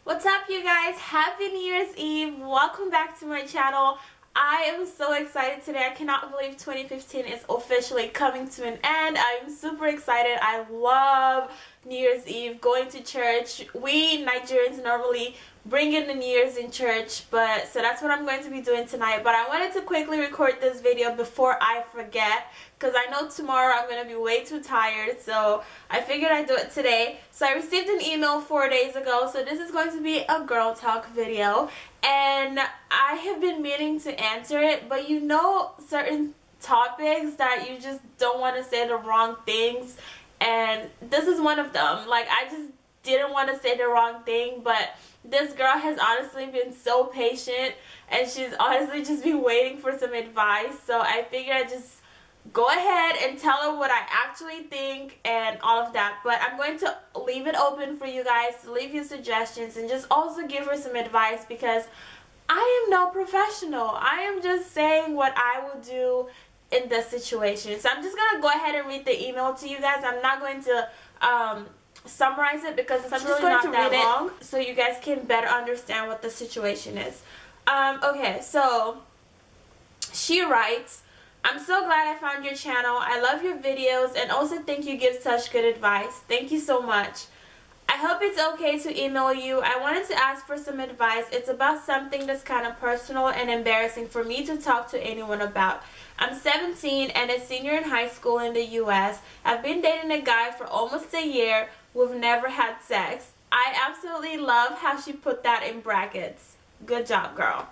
What's up, you guys? Happy New Year's Eve. Welcome back to my channel. I am so excited today. I cannot believe 2015 is officially coming to an end. I'm super excited. I love New Year's Eve, going to church. We Nigerians normally bring in the New Year's in church, so that's what I'm going to be doing tonight. But I wanted to quickly record this video before I forget, because I know tomorrow I'm going to be way too tired, so I figured I'd do it today. So I received an email 4 days ago, so this is going to be a girl talk video, and I have been meaning to answer it, but you know certain topics that you just don't want to say the wrong things, and this is one of them. Like, I just didn't want to say the wrong thing, but this girl has honestly been so patient, and she's honestly just been waiting for some advice, so I figured I'd just go ahead and tell her what I actually think and all of that. But I'm going to leave it open for you guys to leave you suggestions and just also give her some advice, because I am no professional. I am just saying what I would do in this situation. So I'm just going to go ahead and read the email to you guys. I'm not going to summarize it because it's really not that long, so you guys can better understand what the situation is. Okay, so she writes, "I'm so glad I found your channel. I love your videos and also think you give such good advice. Thank you so much. I hope it's okay to email you. I wanted to ask for some advice. It's about something that's kind of personal and embarrassing for me to talk to anyone about. I'm 17 and a senior in high school in the US. I've been dating a guy for almost a year. We've never had sex. I absolutely love how she put that in brackets. Good job, girl.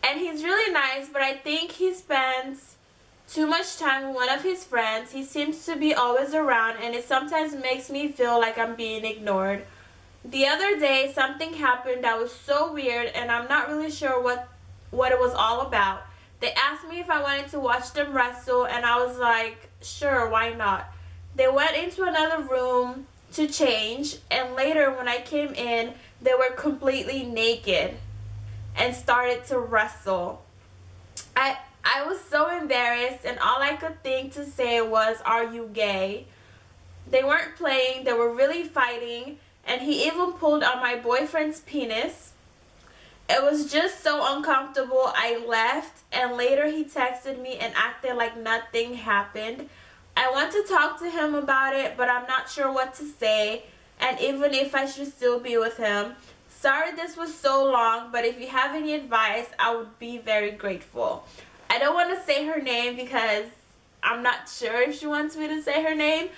And he's really nice, but I think he spends too much time with one of his friends. He seems to be always around, and it sometimes makes me feel like I'm being ignored. The other day, something happened that was so weird, and I'm not really sure what it was all about. They asked me if I wanted to watch them wrestle, and I was like, sure, why not? They went into another room to change, and later when I came in, they were completely naked and started to wrestle. I was so embarrassed, and all I could think to say was, are you gay? They weren't playing, they were really fighting, and he even pulled on my boyfriend's penis. It was just so uncomfortable. I left, and later he texted me and acted like nothing happened. I want to talk to him about it, but I'm not sure what to say, and even if I should still be with him. Sorry this was so long, but if you have any advice, I would be very grateful." I don't want to say her name because I'm not sure if she wants me to say her name,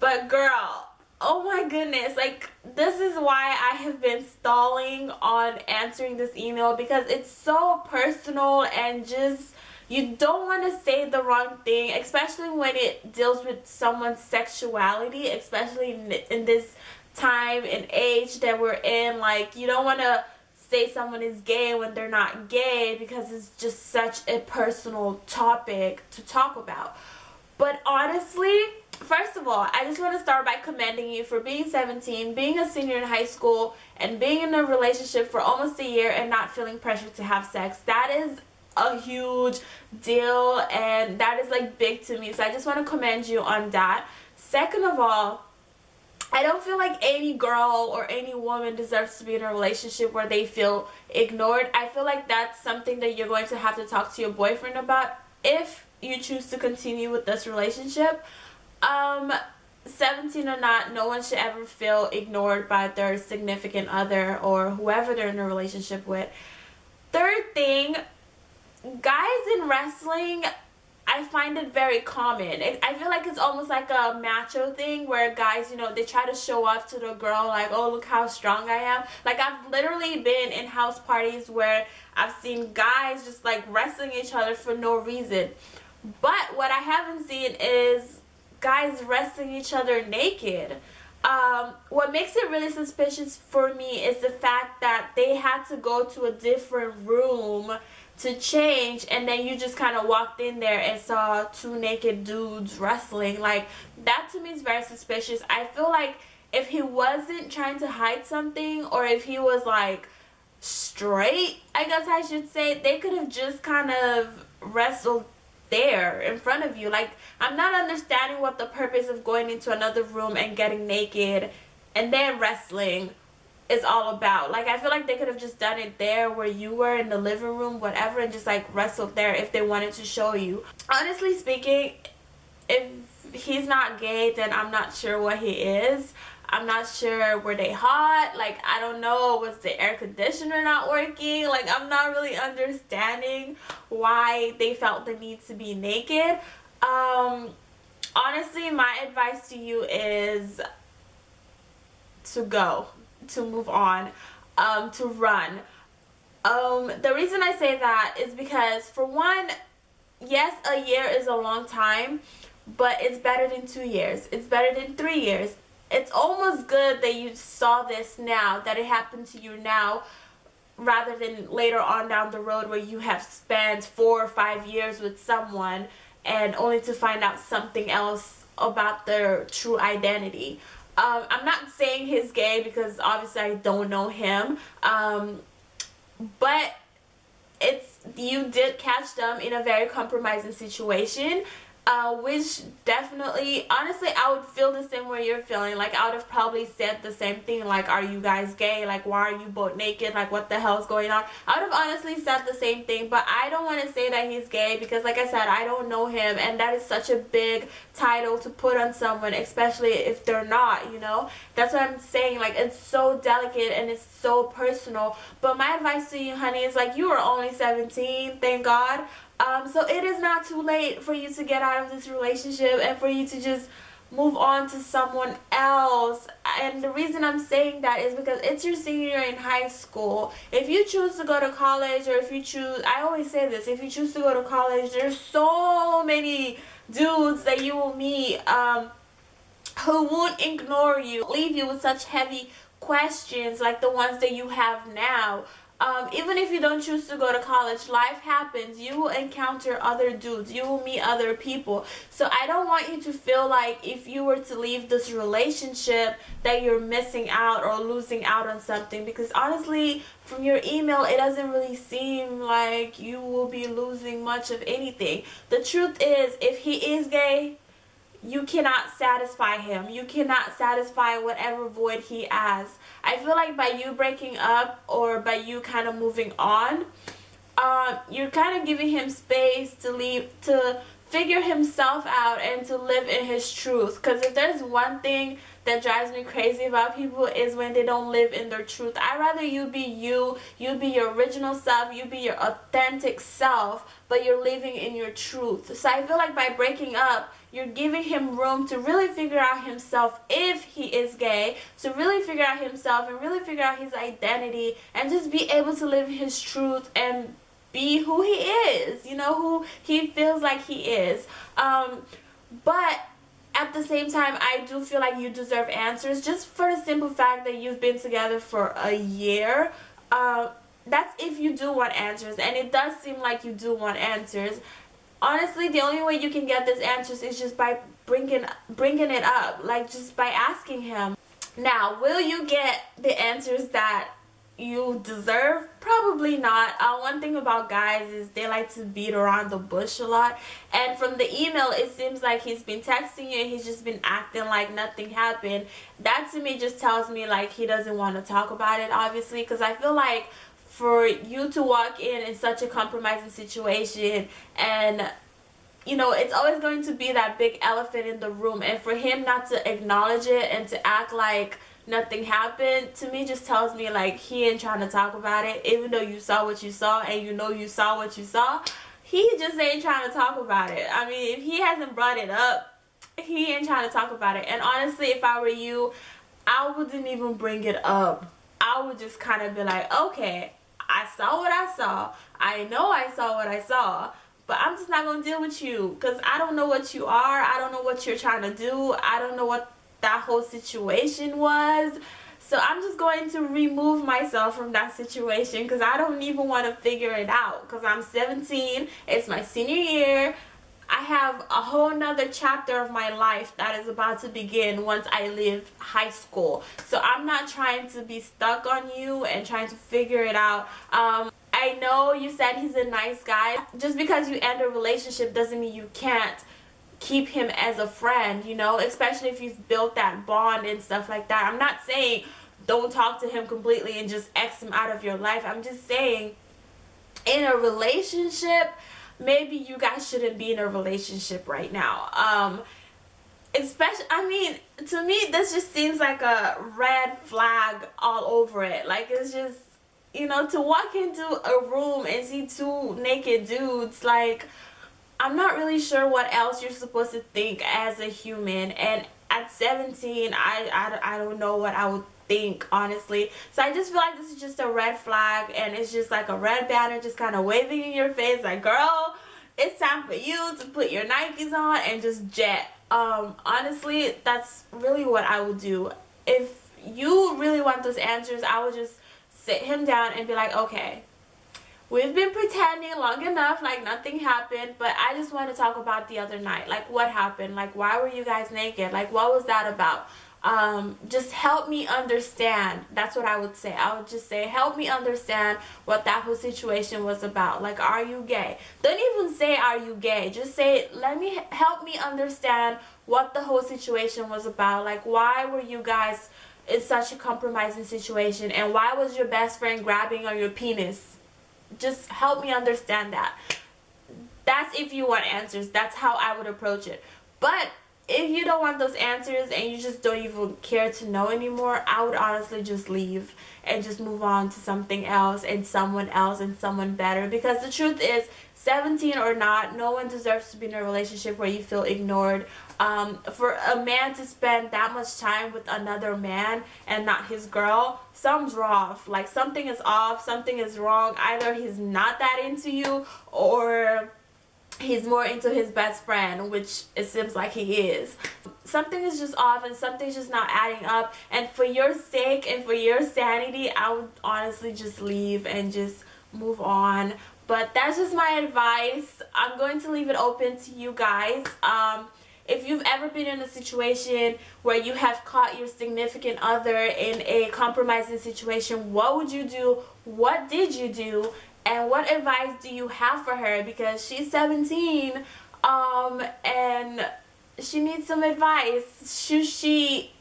but girl, oh my goodness, like, this is why I have been stalling on answering this email, because it's so personal and just, you don't want to say the wrong thing, especially when it deals with someone's sexuality, especially in this time and age that we're in. Like, you don't want to say someone is gay when they're not gay, because it's just such a personal topic to talk about. But honestly, first of all, I just want to start by commending you for being 17, being a senior in high school, and being in a relationship for almost a year and not feeling pressured to have sex. That is a huge deal, and that is like big to me, so I just want to commend you on that. Second of all, I don't feel like any girl or any woman deserves to be in a relationship where they feel ignored. I feel like that's something that you're going to have to talk to your boyfriend about if you choose to continue with this relationship. 17 or not, no one should ever feel ignored by their significant other or whoever they're in a relationship with. Third thing, guys in wrestling, I find it very common. I feel like it's almost like a macho thing where guys, you know, they try to show off to the girl, like, oh, look how strong I am. Like, I've literally been in house parties where I've seen guys just like wrestling each other for no reason. But what I haven't seen is guys wrestling each other naked. What makes it really suspicious for me is the fact that they had to go to a different room to change, and then you just kind of walked in there and saw two naked dudes wrestling. Like, that to me is very suspicious. I feel like if he wasn't trying to hide something, or if he was like straight, I guess I should say, they could have just kind of wrestled there in front of you. Like, I'm not understanding what the purpose of going into another room and getting naked and then wrestling is all about. Like, I feel like they could have just done it there where you were in the living room, whatever, and just like wrestled there if they wanted to show you. Honestly speaking, if he's not gay, then I'm not sure what he is. I'm not sure, were they hot? Like, I don't know, was the air conditioner not working? Like, I'm not really understanding why they felt the need to be naked. Honestly, my advice to you is to move on, to run. The reason I say that is because, for one, yes, a year is a long time, but it's better than 2 years. It's better than 3 years. It's almost good that you saw this now, that it happened to you now, rather than later on down the road where you have spent 4 or 5 years with someone and only to find out something else about their true identity. I'm not saying he's gay because obviously I don't know him, but you did catch them in a very compromising situation, which definitely, honestly, I would feel the same way you're feeling. Like, I would have probably said the same thing, like, are you guys gay? Like, why are you both naked? Like, what the hell's going on? I would have honestly said the same thing, but I don't want to say that he's gay because, like I said, I don't know him, and that is such a big title to put on someone, especially if they're not, you know? That's what I'm saying. Like, it's so delicate and it's so personal. But my advice to you, honey, is like, you are only 17, thank God. So it is not too late for you to get out of this relationship and for you to just move on to someone else. And the reason I'm saying that is because it's your senior year in high school. If you choose to go to college, or if you choose, I always say this, if you choose to go to college, there's so many dudes that you will meet who won't ignore you, leave you with such heavy questions like the ones that you have now. Even if you don't choose to go to college, life happens. You will encounter other dudes. You will meet other people. So I don't want you to feel like if you were to leave this relationship that you're missing out or losing out on something. Because honestly, from your email, it doesn't really seem like you will be losing much of anything. The truth is, if he is gay, you cannot satisfy him. You cannot satisfy whatever void he has. I feel like by you breaking up or by you kind of moving on, you're kind of giving him space to figure himself out and to live in his truth. Because if there's one thing that drives me crazy about people is when they don't live in their truth. I'd rather you be you be your original self, you be your authentic self, but you're living in your truth. So I feel like by breaking up, you're giving him room to really figure out himself if he is gay, to really figure out himself and really figure out his identity and just be able to live his truth and be who he is, you know, who he feels like he is. But at the same time, I do feel like you deserve answers, just for the simple fact that you've been together for a year. That's if you do want answers, and it does seem like you do want answers. Honestly, the only way you can get these answers is just by bringing it up, like just by asking him. Now, will you get the answers that you deserve? Probably not. One thing about guys is they like to beat around the bush a lot, and from the email it seems like he's been texting you and he's just been acting like nothing happened. That to me just tells me like he doesn't want to talk about it, obviously, because I feel like for you to walk in such a compromising situation, and you know, it's always going to be that big elephant in the room, and for him not to acknowledge it and to act like nothing happened, to me just tells me like he ain't trying to talk about it. Even though you saw what you saw and you know you saw what you saw, he just ain't trying to talk about it. I mean, if he hasn't brought it up, he ain't trying to talk about it. And honestly, if I were you, I wouldn't even bring it up. I would just kind of be like, okay, I saw what I saw, I know I saw what I saw, but I'm just not going to deal with you because I don't know what you are. I don't know what you're trying to do. I don't know what that whole situation was. So I'm just going to remove myself from that situation because I don't even want to figure it out, because I'm 17. It's my senior year. I have a whole nother chapter of my life that is about to begin once I leave high school. So I'm not trying to be stuck on you and trying to figure it out. I know you said he's a nice guy. Just because you end a relationship doesn't mean you can't keep him as a friend, you know, especially if you've built that bond and stuff like that. I'm not saying don't talk to him completely and just X him out of your life. I'm just saying, in a relationship, maybe you guys shouldn't be in a relationship right now. Especially, I mean, to me, this just seems like a red flag all over it. Like, it's just, you know, to walk into a room and see two naked dudes, like, I'm not really sure what else you're supposed to think as a human. And at 17, I don't know what I would think, honestly. So I just feel like this is just a red flag, and it's just like a red banner just kind of waving in your face, like, girl, it's time for you to put your Nikes on and just jet. Honestly, that's really what I would do. If you really want those answers, I would just sit him down and be like, okay, we've been pretending long enough like nothing happened, but I just want to talk about the other night. Like, what happened? Like, why were you guys naked? Like, what was that about? Just help me understand. That's what I would say. I would just say, help me understand what that whole situation was about. Like, are you gay? Don't even say, are you gay? Just say, help me understand what the whole situation was about. Like, why were you guys in such a compromising situation, and why was your best friend grabbing on your penis? Just help me understand that. That's if you want answers. That's how I would approach it. But if you don't want those answers and you just don't even care to know anymore, I would honestly just leave and just move on to something else and someone better. Because the truth is, 17 or not, no one deserves to be in a relationship where you feel ignored. For a man to spend that much time with another man and not his girl, something's off. Like, something is off, something is wrong. Either he's not that into you, or he's more into his best friend, which it seems like he is. Something is just off, and something's just not adding up. And for your sake and for your sanity, I would honestly just leave and just move on. But that's just my advice. I'm going to leave it open to you guys. If you've ever been in a situation where you have caught your significant other in a compromising situation, what would you do? What did you do? And what advice do you have for her? Because she's 17, and she needs some advice. Should she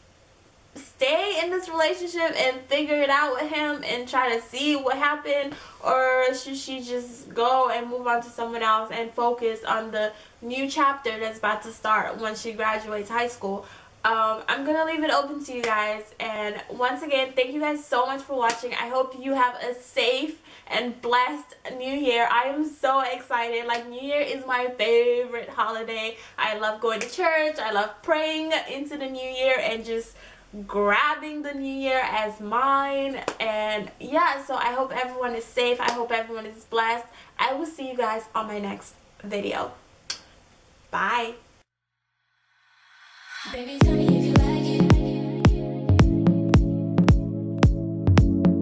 stay in this relationship and figure it out with him and try to see what happened, or should she just go and move on to someone else and focus on the new chapter that's about to start once she graduates high school? I'm gonna leave it open to you guys, and once again, thank you guys so much for watching. I hope you have a safe and blessed New Year. I am so excited. Like, New Year is my favorite holiday. I love going to church. I love praying into the new year and just grabbing the new year as mine. And yeah, so I hope everyone is safe. I hope everyone is blessed. I will see you guys on my next video. Bye. Baby,